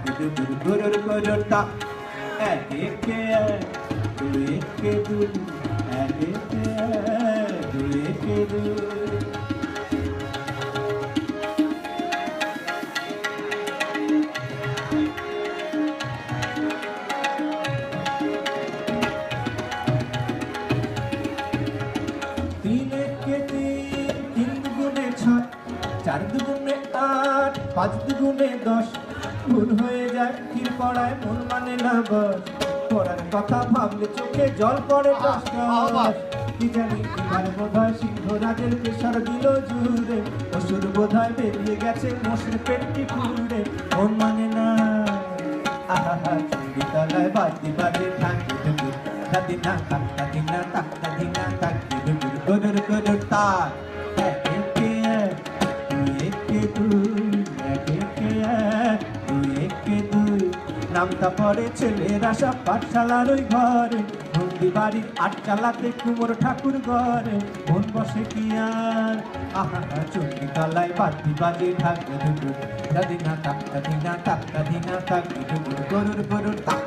ডুগুর গুরুর গুরুর তা এক একে এক দুই একে দুই এক একে এক দুই একে দুই তিন একে তিন তিন দুগুণে ছয় চার দুগুণে আট পাঁচ দুগুণে 10 ভুল হয়ে যায় তীর পড়ায় মন মানে না বস পড়ার কথা ভাবলে চোখে জল পড়ে টস কি জানি এবার বোধহয় সিংহরাজের প্রেশার দিল জুড়ে অসুর বোধহয় বেরিয়ে গেছে মোষের পেটটি পুড়ে মন মানে না আহা চুরি তলায় বাজি বাজে থাকি ডুগুর দাদিনা তাক্তা দিনা তাক্তা দিনা তাকি ডুগুর গরুর গরুর তার এক একে এক দুই একে দুই এক একে এক দুই একে দুই নামটা পড়ে ছেলের আশা পাঠশালার ওই ঘরে নন্দী বাড়ির আটচালাতে কুমোর ঠাকুর ঘরে মন বসে কি আর আহা চুরি তলায় বাজি বাজে থাকি ডুগুর দাদিনা তাক্তা দিনা তাক্তা দিনা তাকি ডুগুর গরুর গরুর তার